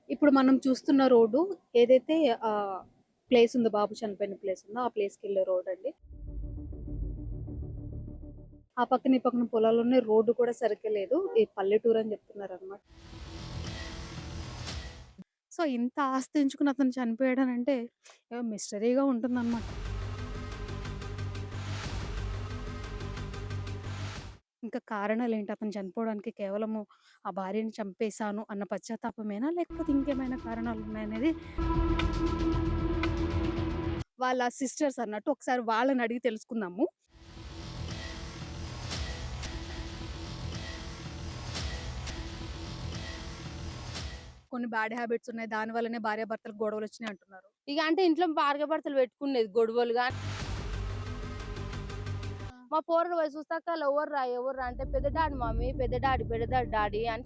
ఇప్పుడు మనం చూస్తున్న రోడ్డు ఏదైతే ప్లేస్ ఉందో బాబు చనిపోయిన ప్లేస్ ఉందో ఆ ప్లేస్‌కెళ్ళే రోడండి. ఆ పక్కన, ఈ పక్కన పొలాలున్నాయి. రోడ్డు కూడా సరిగ్గా లేదు. ఈ పల్లెటూరని చెప్తున్నారనమాట. సో, ఇంత ఆస్తి ఎంచుకుని అతను చనిపోయాడనంటే ఏదో మిస్టరీగా ఉంటుందనమాట. ఇంకా కారణాలేంటి అతను చనిపోవడానికి కేవలము ఆ భార్యని చంపేశాను అన్న పశ్చాత్తాపమేనా? లేకపోతే ఇంకేమైనా కారణాలున్నాయనేది వాళ్ళ సిస్టర్స్ అన్నట్టు ఒకసారి వాళ్ళనడిగి తెలుసుకుందాము. కొన్ని బ్యాడ్ హ్యాబిట్స్ ఉన్నాయి. దాని వల్లనే భార్యాభర్తలకు గొడవలొచ్చినాయి అంటున్నారు. ఇగ అంటే ఇంట్లో భార్యాభర్తలు పెట్టుకునేది గొడవలు గాని, ఆ! మా పోరడు పోయి చూస్తాక ఎవర్రా అంటే పెద్ద డాడీ మమ్మీ, పెద్ద డాడీ డాడీ అని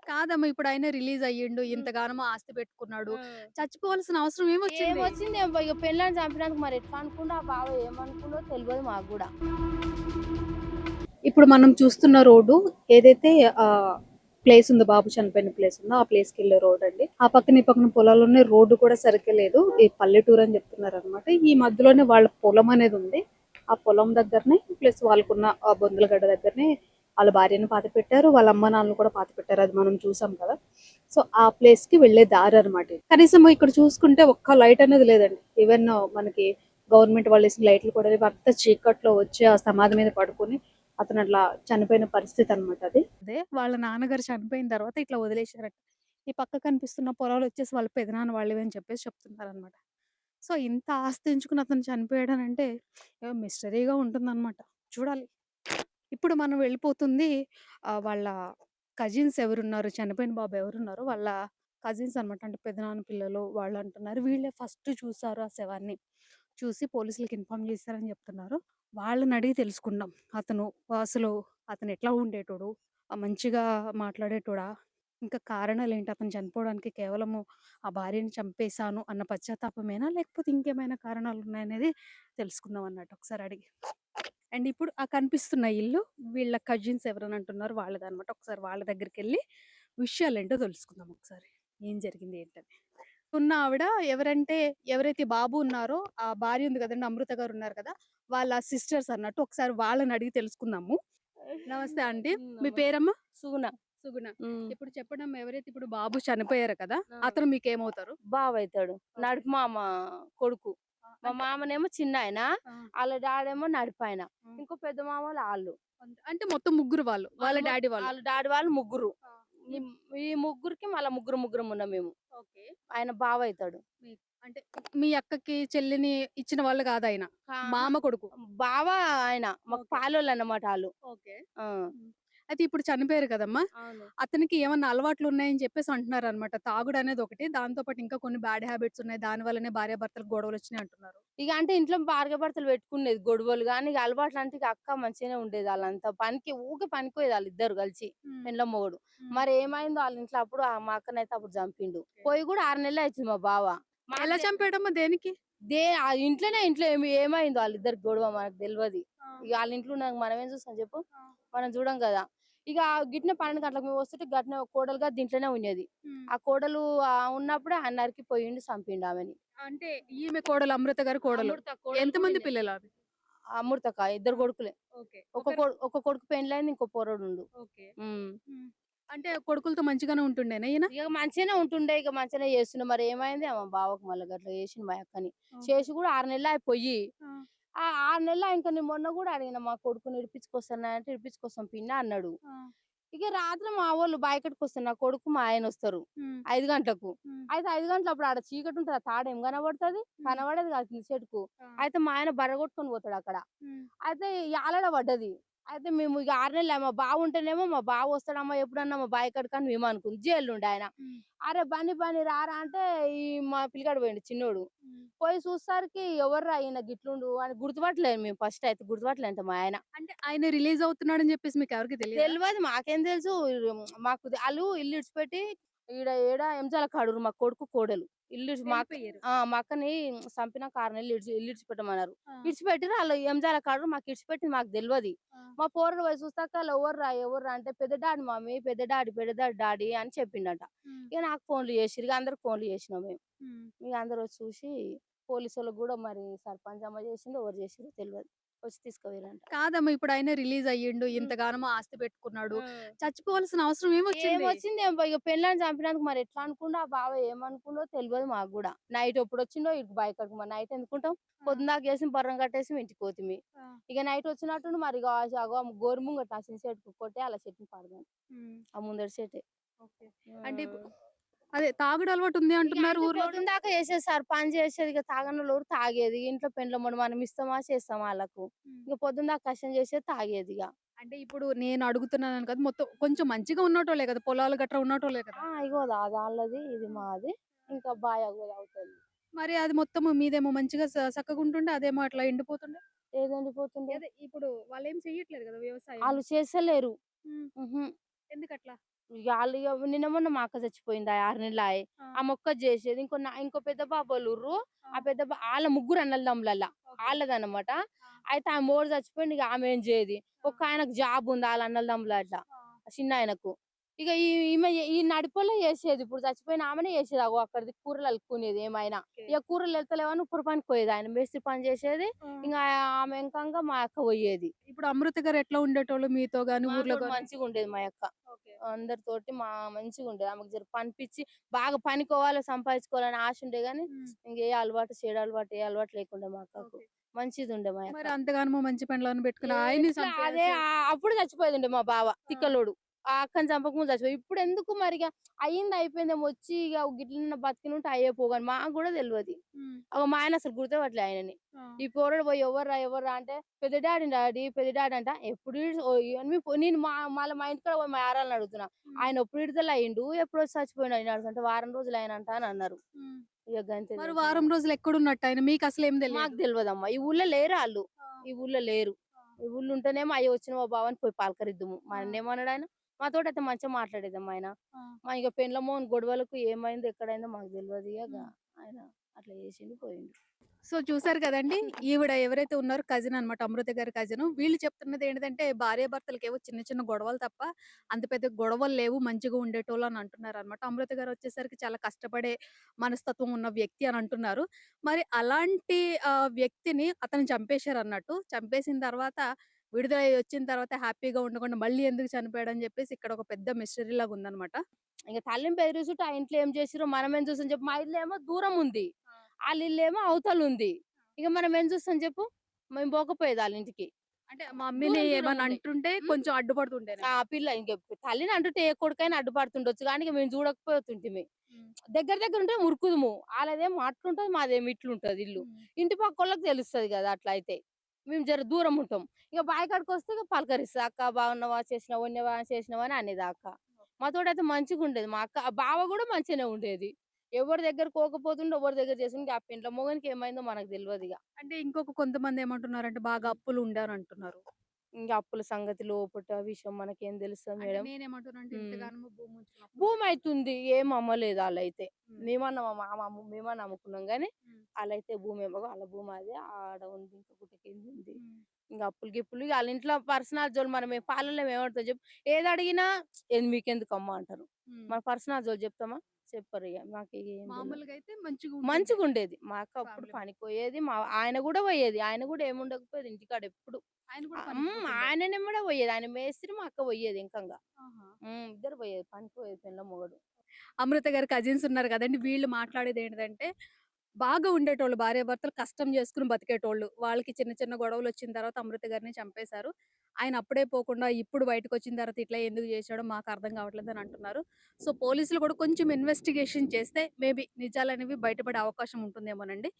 కాదమ్మా ఇప్పుడు ఆయనే రిలీజ్ అయ్యిండు. హ్మ్. ఇంతగానము ఆస్తి పెట్టుకున్నాడు. హ్మ్. చచ్చిపోవాల్సిన అవసరం ఏమొచ్చింది? ఏమొచ్చిందేమో ఇగ పెళ్ళాన్ని చంపినందుకు మరి ఎట్లా అనుకుండో ఆ బావ ఏమనుకుండో తెలవదు మాకు గూడా. ఇప్పుడు మనం చూస్తున్న రోడ్డు ఏదైతే ఆహ్, ప్లేస్ ఉందో బాబు చనిపోయిన ప్లేస్ ఉందో ఆ ప్లేస్‌కెళ్ళే రోడండి. ఆ పక్కన, ఈ పక్కన పొలాలున్నాయి. రోడ్డు కూడా సరిగ్గా లేదు. ఈ పల్లెటూరని చెప్తున్నారనమాట. ఈ మధ్యలోనే వాళ్ళ పొలం అనేదుంది. ఆ పొలం దగ్గరనే ప్లస్ వాళ్ళకున్న బొందల గడ్డ దగ్గరనే ఆళ్ళ భార్యని పాతిపెట్టారు. వాళ్ళ అమ్మ, నాన్నలు కూడా పాతిపెట్టారు. అది మనం చూసాం కదా! సో, ఆ ప్లేస్‌కి వెళ్ళే దారనమాట ఇది. కనీసం ఇక్కడ చూసుకుంటే ఒక్క లైట్ అనేది లేదండి. ఈవెన్ మనకి గవర్నమెంట్ వాళ్ళేసిన లైట్లు కూడా లేవు. అంతా చీకట్లో వచ్చి ఆ సమాధి మీద పడుకొని అతనట్లా చనిపోయిన పరిస్థితనమాట అది. అదే వాళ్ళ నాన్నగారు చనిపోయిన తర్వాత ఇట్లా వదిలేశారట. ఈ పక్క కనిపిస్తున్న పొలాలొచ్చేసి వాళ్ళ పెదనాన్న వాళ్ళవి అని చెప్పేసి చెప్తున్నారనమాట. సో, ఇంత ఆస్తి ఎంచుకుని అతను చనిపోయాడనంటే ఏదో మిస్టరీగా ఉంటుందనమాట. చూడాలి. ఇప్పుడు మనం వెళ్ళిపోతుంది వాళ్ళ కజిన్స్ ఎవరున్నారు, చనిపోయిన బాబు ఎవరున్నారో వాళ్ళ కజిన్స్ అనమాట. అంటే పెదనాన్న పిల్లలు వాళ్ళంటున్నారు. వీళ్ళే ఫస్ట్ చూసారు ఆ శవాన్ని. చూసి పోలీసులకి ఇన్ఫార్మ్ చేశారని చెప్తున్నారు. వాళ్ళనడిగి తెలుసుకుందాం. అతను అసలు అతనెట్లా ఉండేటోడు? మంచిగా మాట్లాడేటోడా? ఇంకా కారణాలేంటి అతను చనిపోవడానికి కేవలము ఆ భార్యని చంపేశాను అన్న పశ్చాత్తాపమేనా? లేకపోతే ఇంకేమైనా కారణాలున్నాయనేది తెలుసుకుందాం అన్నట్టు ఒకసారి అడిగి. అండ్ ఇప్పుడు ఆ కనిపిస్తున్న ఇల్లు వీళ్ళ కజిన్స్ ఎవరని అంటున్నారో వాళ్ళదనమాట. ఒకసారి వాళ్ళ దగ్గరికెళ్ళి విషయాలేంటో తెలుసుకుందాం ఒకసారి. ఏం జరిగింది ఏంటని. ఉన్న ఆవిడ ఎవరంటే ఎవరైతే బాబు ఉన్నారో ఆ భార్య ఉంది కదండీ! అమృత గారున్నారు కదా! వాళ్ళ సిస్టర్స్ అన్నట్టు ఒకసారి వాళ్ళనడిగి తెలుసుకుందాము. నమస్తే ఆంటీ. మీ నమస్తే. పేరమ్మా? సుగుణ. సుగుణ. హ్మ్. ఇప్పుడు చెప్పండమ్మా ఎవరైతే ఇప్పుడు బాబు చనిపోయారు కదా! ఆ! అతను మీకేమవుతారు? బావయితాడు. ఓకే. నడుపు మామ కొడుకు. మా అంటే మామనేమో చిన్నాయన. ఆ! ఆళ్ళ డాడేమో నడిపాయన. హ్మ్. ఇంకో పెద్ద మామోళ్ళు ఆళ్ళు. అంటే మొత్తం ముగ్గురు వాళ్ళు. వాళ్ళ డ్యాడీ వాళ్ళు. ఆళ్ళ డాడీ వాళ్ళు ముగ్గురు. ఆ! ఈ ఈ ఈ ముగ్గురికి మళ్ళా ముగ్గురమున్నాం మేము. ఓకే. ఆయన బావయితాడు. మీ అంటే మీ అక్కకి, చెల్లిని ఇచ్చిన వాళ్ళు కాదాయన. అహా! మామ కొడుకు. బావ ఆయన. మాకు ఓకే. పాలోళ్ళన్నమాట ఆళ్ళు. ఓకే. ఆ! హ్మ్. అయితే ఇప్పుడు చనిపోయారు కదమ్మా! అవును. అతనికి ఏమన్నా అలవాట్లున్నాయని చెప్పేసి అంటున్నారనమాట. తాగుడనేది ఒకటి. దాంతో పాటు ఇంకా కొన్ని బ్యాడ్ హ్యాబిట్స్ ఉన్నాయి. దాని వల్లనే భార్యాభర్తలకు గొడవలొచ్చినాయి అంటున్నారు. ఇగ అంటే ఇంట్లో భార్యాభర్తలు పెట్టుకునేది గొడవలు గాని, ఇగ అలవాట్లంటే ఇగ అక్క మంచిగానే ఉండేది. ఆళ్ళంతా ఊకే పనికి పోయేది ఆళ్ళిద్దరు కలిసి. హ్మ్. పెండ్లం, మొగుడు. హ్మ్. మరేమైందో ఆళ్ళ ఇంట్లో అప్పుడు మా అక్కనైతే అప్పుడు చంపిండు. ఓకే. పోయి గూడా 6 నెలలే అయితుంది మా బావ. మాకు ఎలా చంపాడమ్మా? దేనికి? ఆ ఇంట్లో ఏమైందో ఆళ్ళిద్దరికి గొడవ మనకు దెల్వది. ఆ! ఇగ ఆళ్ళ ఇంట్లో ఉన్నాక మనమేం చూస్తాం చెప్పు? ఆ! మనం చూడం గదా! ఇగ గిట్నే 12 గంటలకు మేము వస్తుంటే గట్నే కోడలుగా దీంట్లోనే ఉన్నది. హ్మ్. ఆ కోడలు ఉన్నప్పుడే ఆయన నరికి పోయిండు, సంపిండు ఆమెని. అంటే ఈమె కోడలు అమృత గారి కోడలు. అమృత కోడలు గూడా ఎంతమంది ఈయనే. పిల్లలు ఆమె? అమృతకా ఇద్దరు ఆ! కొడుకులే. ఓకే. ఒకరు ఒక కొడుకు పెండ్లయింది. ఇంకో పోరడుండు. ఓకే. హ్మ్. హ్మ్. అంటే కొడుకులతో మంచిగానే ఉంటుండేనా ఈయన? ఇగ మంచిగానే ఉంటుండే. ఇగ మంచిగానే చేస్తుండే. మరేమైందో ఏమో బావకు మళ్ళా గట్ల చేసిండు మా యక్కని. ఓకే. చేసి గూడా 6 నెలలాయె పొయ్యి. ఆ! ఆ 6 నెలలాయె నేను మొన్న గూడా అడిగిన మా కొడుకుని ఇడిపించుకొస్తాను అంటే, "ఇడిపించుకొస్తాం పిన్ని" అన్నాడు. ఆ! ఇగ రాత్రి మా వోళ్ళు బాయికాడికొస్తారు. నా కొడుకు, మా ఆయనొస్తారు హ్మ్. 5 గంటలకు. హ్మ్. అయితే 5 గంటలప్పుడు ఆడ చీకటుంటది. ఆ తాడేం కనబడతది? హ్మ్. కనబడేది కాదు కింద చెట్టుకు. ఆ! అయితే మా ఆయన బర్రెగొట్టుకొని పోతాడక్కడ. హ్మ్. అయితే యాలడ పడ్డది. అయితే మేము ఇగ 6 నెలలు మా బావుంటేనేమో మా బావొస్తాడమ్మా ఎప్పుడన్నా మా బాయి కాడికని మేమనుకున్నాం. జైల్లుండే ఆయన. హ్మ్. "అరే! బన్నీ రారా" అంటే ఈ మా పిల్లగాడు పోయిండు చిన్నోడు. హ్మ్. పోయి చూసేసరికి ఎవర్రా ఈయన గిట్లుండు అని గుర్తుపట్టలేదు మేము ఫస్ట్ అయితే గుర్తుపట్టలేదంట మా ఆయన. అంటే ఆయన రిలీజ్ అవుతున్నాడని జెప్పేసి మీకెవరికీ తెలీదా? తెలవదు మాకేం తెలుసు. మాకు ఆళ్ళు ఇల్లు ఇడిచిపెట్టి ఈడ ఏడ ఎంజాల కాడురు మా కొడుకు కోడలు ఇల్లు మా అక్క వెళ్ళిపోయారు. మా అక్కని చంపిన 6 నెలలు ఇల్లు ఇడిచిపెట్టమన్నారు. ఆ! ఇడిచిపెట్టిర్రు ఆళ్ళు ఎంజాల కాడురు మాకు ఇడిచిపెట్టింది మాకు తెల్వది. ఆ! మా పోరడు పోయి చూస్తాక ఆళ్ళు ఎవర్రా అంటే పెద్ద డాడీ మమ్మీ పెద్ద డాడీ అని చెప్పిండంట. హ్మ్. ఇక నాకు ఫోన్‌లు చేసిర్రు. ఇగ అందరికి ఫోన్‌లు చేసినాం మేము. హ్మ్. ఇగ అందరూ వచ్చి చూసి పోలీసోళ్ళకి గూడా మరి సర్పంచ్ అమ్మ చేసిందో ఎవరు చేసిర్రో తెల్వది. వచ్చి తీసుకుపోయిర్రంట. కాదమ్మా ఇప్పుడు ఆయన రిలీజ్ అయ్యిండు. హ్మ్. ఇంతగానము ఆస్తి పెట్టుకున్నాడు. హ్మ్. చచ్చిపోవాల్సిన అవసరం ఏమొచ్చింది? ఏమొచ్చిందేమో ఇగ పెళ్ళాన్ని చంపినందుకు మరి ఎట్లా అనుకుండో ఆ బావ ఏమనుకుండో తెల్వదు మాకు గూడా. నైట్ ఎప్పుడొచ్చిండో ఈడికి బాయికాడికి మరి నైట్ ఎందుకుంటాం? ఆ! పొద్దున దాకా ఏసి బర్రం కట్టేసి ఇంటికి పోతిమి. ఆ! ఇగ నైట్ వచ్చినట్టుండు మరి ఇగ అగో గోరు ముంగట ఆ చింత చెట్టుకు కొట్టి అలా చెట్టుని పడదాం. హ్మ్. ఆ ముందటి చెట్టే. ఓకే. అంటే హ్మ్. అదే తాగుడు అలవాటు ఉంది ఇగ అంటున్నారు అంటే ఊర్లోను. పొద్దున దాకా చేసేది పని చేసేది. ఇగ తాగనోళ్ళు తాగేది. ఇంట్లో పెండ్లమ్మడు మనం ఇస్తామా? చేస్తామా ఆళ్ళకు? హ్మ్. ఇగ పొద్దున దాకా కష్టం చేసేది తాగేదిగ. అంటే ఇప్పుడు నేను అడుగుతున్నానని కాదు. మొత్తం కొంచెం మంచిగా ఉన్నటోళ్ళే కదా! పొలాలు గట్రా ఉన్నటోళ్ళే కదా! ఇగో అది ఆళ్ళది, ఇది మాది. ఇంకా బాయ్ అగో అవుతది. మరి అది మొత్తము మీదేమో మంచిగా సక్కగుంటుండే అదేమో అట్లా ఎండిపోతుండే. ఏదెండిపోతుండే? అదే ఇప్పుడు వాళ్ళేం చెయ్యట్లేదు కదా! వ్యవసాయము. ఆళ్ళు చేస్తలేరు. హ్మ్. హుహు. ఎందుకట్లా? ఇగ ఆళ్ళు ఇగ నిన్న మొన్న మా అక్క చచ్చిపోయిందాయె 6 నెలలాయె. ఆ! ఆమె ఒక్కతి జేసేది. ఇంకో పెద్ద బాబోళ్ళుర్రు. ఆ! ఆ పెద్ద ఆళ్ళ ముగ్గురు అన్నలదమ్ములల్ల. ఓకే. ఆళ్ళదనమాట. ఆ! అయితే ఆమె మొగుడు చచ్చిపోయిండు. ఇగ ఆమె ఏం జేయది. ఆ! ఒక్కాయనకు జాబ్ ఉంది ఆళ్ళ అన్నలదమ్ములట్ల. ఆ! చిన్నాయనకు. ఇగ ఈమె ఈ నడిపోళ్ళే చేసేది. ఇప్పుడు చచ్చిపోయిన ఆమెనే చేసేది. అగో అక్కడిది కూరలు అలుక్కునేది ఏమైనా. ఓకే. ఇగ కూరలు ఎళ్తలేవని ఉప్పురు పనికి పోయేది. ఆయన మేస్త్రి పని చేసేది. ఆ! ఇంగ ఆమె ఎంకంగా మా అక్క పోయేది. ఇప్పుడు అమృత గారు ఎట్లా ఉండేటోళ్ళు మీతో గాని, ఊర్లో మాతోటి గాని? మంచిగుండేది మా యక్క. ఓకే. అందరితోటి మంచిగుండేది. ఆమెకు జర పనిపిచ్చి బాగా పనికోవాలి, సంపాదించుకోవాలని ఆశ ఉండే గానీ, హ్మ్. ఇంకే అలవాటు, చెడు అలవాటు, ఏ అలవాటు లేకుండే మా అక్కకు. ఓకే. మంచిదుండే మా యక్క. మరి అంతగానము మంచి పెండ్లాన్ని పెట్టుకొని ఆయన్ని ఎట్లా అదే చంపేయాల్సి అప్పుడు చచ్చిపోయేదుండే మా బావ ఆ! తిక్కలోడు. ఆ అక్కని చంపకముందు చచ్చిపోయి. ఇప్పుడెందుకు మరిగ అయింది అయిపోయిందేమో వచ్చి ఇగ గిట్లనన్న బతికినుంటే అయ్యేపోవు మాకు గూడా తెల్వది. హ్మ్. మా ఆయన అసలు గుర్తుపట్టలే ఆయనని. ఆ! ఈ పోరడు పోయి ఎవర్రా అంటే పెద్ద డాడీ అంట. ఎప్పుడు నేను మళ్ళా మా ఇంటికాడ పోయి మా యారాల్ని అడుగుతున్నా. హ్మ్. ఆయన ఎప్పుడు విడుదల అయిండు, ఎప్పుడొచ్చి చచ్చిపోయిండు అని అడుగుతుంటే వారం రోజులు ఆయనంట అని అన్నారు. హ్మ్. ఇగ గంతే మరి తెలుసు వారం మాకు. రోజులు ఎక్కడున్నట్టు ఆయన? మీకసలేం మాకు తెలీదు. తెలవదమ్మా. ఈ ఊళ్ళో లేరు ఆళ్ళు. ఆ! ఈ ఊళ్ళో లేరు. ఆ! ఈ ఊళ్ళో ఉంటేనేమో అయ్యో! వచ్చిన మా బావ అని పోయి పలకరిద్దుము. ఆ! మననేమన్నాడాయన? మాతోటైతే మంచిగా మాట్లాడేదమ్మా ఆయన. ఆ! ఇగ పెండ్లమోని గొడవలకు ఏమైందో, ఎక్కడైందో మాకు తెలవదు ఇగ. హ్మ్. ఆయన అట్లా చేసిండు పోయిండు. సో, చూసారు కదండీ! ఈవిడ ఎవరైతే ఉన్నారో కజిన్ అన్నమాట. అమృత గారి కజిను. వీళ్ళు చెప్తున్నది ఏంటిదంటే భార్యాభర్తలకేవో చిన్న చిన్న గొడవలు తప్ప అంత పెద్ద గొడవలు లేవు. మంచిగా ఉండేటోళ్ళు అని అంటున్నారన్నమాట. అమృత గారు వచ్చేసరికి చాలా కష్టపడే మనస్తత్వం ఉన్న వ్యక్తి అని అంటున్నారు. మరి అలాంటి వ్యక్తిని అతను చంపేశారన్నట్టు. చంపేసిన తర్వాత విడుదలై వచ్చిన తర్వాత హ్యాపీగా ఉండకుండా మళ్ళీ ఎందుకు చనిపోయాడని చెప్పేసి ఇక్కడ ఒక పెద్ద మిస్టరీ లాగా ఉందన్నమాట. ఇంక తల్లిని బెదిరిస్తుంటే ఆ ఇంట్లో ఏం చేసిర్రో మనమేం చూస్తాం చెప్పు. మా ఇల్లేమో దూరం ఉంది. ఆ! ఆళ్ళిల్లేమో అవతలుంది. ఇక మనం ఏం చూస్తాం చెప్పు? మేము పోకపోయేది ఆళ్ళింటికి. అంటే మమ్మీని దూరం దూరం ఏమన్నా ఉండే. అంటుంటే హ్మ్. కొంచెం అడ్డుపడుతుండేనేమో. పిల్ల ఇంక తల్లిని అంటుంటే ఏ కొడుకైనా అడ్డుపడుతుండొచ్చు గానీ, ఇక మేము చూడకపోతుంటిమి. హ్మ్. దగ్గర ఉంటే ఉరుకుదుము. ఆళ్ళదేమో అట్లుంటది. మాదేమో ఇట్లుంటది ఇల్లు. హ్మ్. ఇంటి పక్కోళ్ళకి తెలుస్తది గదా! అట్లయితే. మేము జర దూరం ఉంటాం. ఇక బావి కాడికొస్తే ఇక పలకరిస్తది. "అక్క బాగున్నావా? చేసినవా? వండినవా? చేసినవా?" అని అనేది ఆ అక్క. మాతోటైతే మంచిగుండేది. మా అక్క ఆ బావ గూడా మంచిగనే ఉండేది. ఎవరి దగ్గరకి పోకపోతుండే, ఎవరి దగ్గర చేసుకుంటే ఆ పెండ్ల మొగనికి ఏమైందో మనకు తెలవదిగ. అంటే ఇంకొక కొంతమంది ఏమంటున్నారంటే బాగా అప్పులు ఉండారంటున్నారు. ఇంగ అప్పుల సంగతి లోపట విషయం మనకేం తెలుస్తది అంటే మేడం. నేనేమంటున్నానంటే హ్మ్. ఇంతగానము భూమి ఉంచినప్పుడు భూమైతుంది. ఏం అమ్మలేదు ఆళ్ళైతే. హ్మ్. మేమన్నా అమ్ముకున్నాం గానీ, హ్మ్. ఆళ్ళైతే ఆళ్ళ భూమి అదే ఆడ ఉంది. ఇంకా గుట్ట కిందుంది. హ్మ్. ఇంగ అప్పులు గిప్పులు ఇగ ఆళ్ళ ఇంట్లో పర్సనల్ జోలు మనం పాలల్లో ఏమడుగుతాం చెప్పు? ఏదడిగినా "ఏది మీకెందుకమ్మా" అంటారు. హ్మ్. మన పర్సనల్ జోలు చెప్తామా? చెప్పరిగ. మాకిగ ఏం తెలవదు. మామూలుగా అయితే మంచిగుంటుండే మంచిగుండేది. మా అక్క అప్పుడు ఫ్యామిలీ మొత్తం. పనికి పోయేది. ఆయన గూడా పోయేది. ఆయన గూడా ఏముండకపోయేది ఇంటికాడ ఎప్పుడు. ఆయన కూడా పనికి పోతుండే. ఆయనెమ్మడే పోయేది. ఆయన మేస్త్రి, మా అక్క పోయేది ఇంకంగా. ఆహా! ఇద్దరు పోయేది. పనికి పోయేది పెండ్లం, మొగుడు. అమృత గారి కజిన్స్ ఉన్నారు కదండీ! వీళ్ళు మాట్లాడేదేంటిదంటే బాగా ఉండేటోళ్ళు భార్యాభర్తలు కష్టం చేసుకొని బతికేటోళ్ళు. వాళ్ళకి చిన్న చిన్న గొడవలొచ్చిన తర్వాత అమృత గారిని చంపేశారు. ఆయన అప్పుడే పోకుండా ఇప్పుడు బయటకొచ్చిన తర్వాత ఇట్లా ఎందుకు చేశాడో మాకు అర్థం కావట్లేదని అంటున్నారు. సో, పోలీసులు కూడా కొంచెం ఇన్వెస్టిగేషన్ చేస్తే మేబీ నిజాలనేవి బయటపడే అవకాశం ఉంటుందేమోనండి.